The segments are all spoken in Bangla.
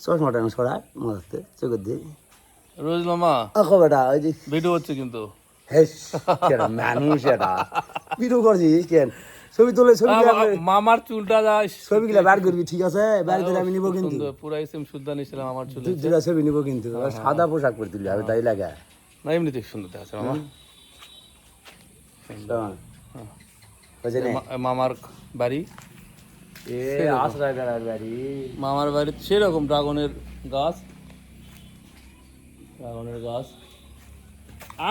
চশমাটা ছড়ায় মাঝে চোখের দিয়ে রোজ মামা আঁকো বেটা ওই যে ভিডিও হচ্ছে কিন্তু হেস মানুষ এটা ভিডিও করছিস কেন ছবি তোলে ছবি মামার চুলটা যা ছবিগুলা বার করবি ঠিক আছে বার করে আমি নিবো কিন্তু পুরা সেম সুদ্ধা নিছিলাম আমার চুল দুটা ছবি নিবো কিন্তু সাদা পোশাক পরে তুলি আমি তাই লাগে না এমনিতে সুন্দর দেখাচ্ছে মামা মামার বাড়ি মামার বাড়ি সেরকম ড্রাগনের গাছ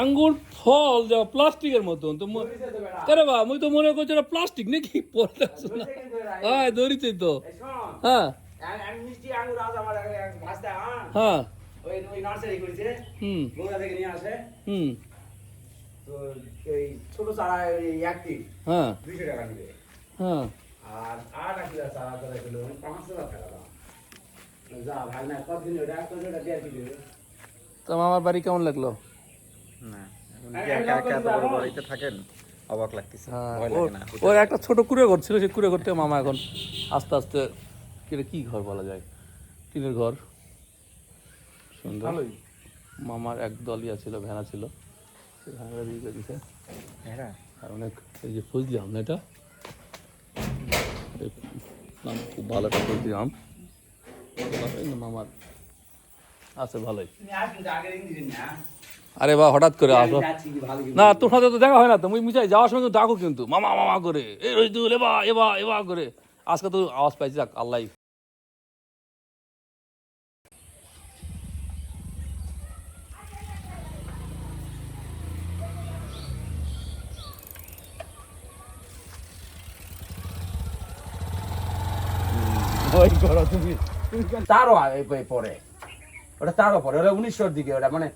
আঙ্গুর ফল যা প্লাস্টিকের মতন তো আরে বা মুই তো মনে করছি এটা প্লাস্টিক নাকি পড়ে আছে না হ্যাঁ ধরিছে তো হ্যাঁ হ্যাঁ হুম ছোট চারা একটি হ্যাঁ 200 টাকা নিবে হ্যাঁ আর 8 কিলো চারা করে কিলো 5000 টাকা দাম যা ভাই না কতদিন ওটা কতটা দেয়া কি দেবে তো মামার বাড়ি কেমন লাগলো না একা একা এত বড় বাড়িতে থাকেন অবাক লাগতেছে ভয় লাগে না ওর একটা ছোট কুড়ে ঘর ছিল সেই কুড়ে ঘর থেকে মামা এখন আস্তে আস্তে কি ঘর বলা যায় টিনের ঘর সুন্দর মামার এক দলিয়া ছিল ভেড়া ছিল সেই ভেড়া দিয়ে দিয়েছে হ্যাঁ আর অনেক এই যে ফজলি আম না এটা নাম খুব ভালো একটা ফজলি আম মামার আছে ভালোই আরে বা হঠাৎ করে আসো না তোর সাথে তো দেখা হয় না তো মুই মিশাই যাওয়ার সময় ডাকো কিন্তু মামা মামা করে এই রইদুল এবা এবা এবা করে আজকে তো আওয়াজ পাইছি যাক আল্লাহ ওই করো তুমি তারও পরে ওটা তারও পরে ওটা 1900 দিকে ওটা মানে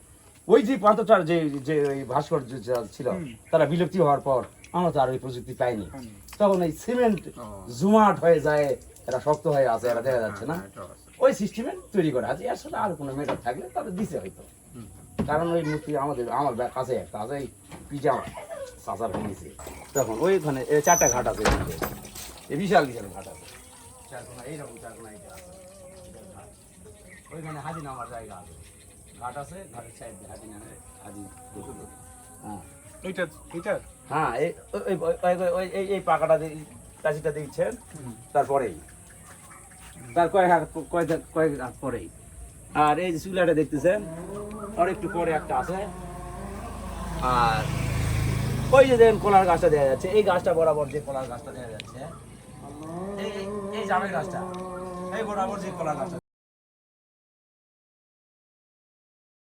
ওই যে পান্তটার যে যে ওই ভাস্কর্য ছিল তারা বিলুপ্তি হওয়ার পর আমরা তো আর ওই প্রযুক্তি পাইনি তখন এই সিমেন্ট জুমাট হয়ে যায় এটা শক্ত হয়ে আছে এটা দেখা যাচ্ছে না ওই সিস্টেমে তৈরি করা আছে এর সাথে আর কোনো মেটার থাকলে তাদের দিছে হয়তো কারণ ওই মূর্তি আমার কাছে একটা আছে এই পিজামা সাসার ভেঙেছে তখন ওইখানে 4টা ঘাট আছে এই বিশাল বিশাল ঘাট আছে চারকোনা এইরকম চারকোনা এইটা আছে ওইখানে হাজি নামার জায়গা আছে ঘাট আছে ঘাটের সাইড দিয়ে হাজি নামে হাজি হ্যাঁ হ্যাঁ এই পাকাটা কাশিটা দিচ্ছেন তারপরেই তার কয়েক হাত পরেই আর এই যে চুলাটা দেখতেছেন আর একটু পরে একটা আছে আর ওই যে দেখেন কলার গাছটা দেখা যাচ্ছে এই গাছটা বরাবর যে কলার গাছটা দেখা যাচ্ছে এই জামের গাছটা এই বরাবর যে কলার গাছটা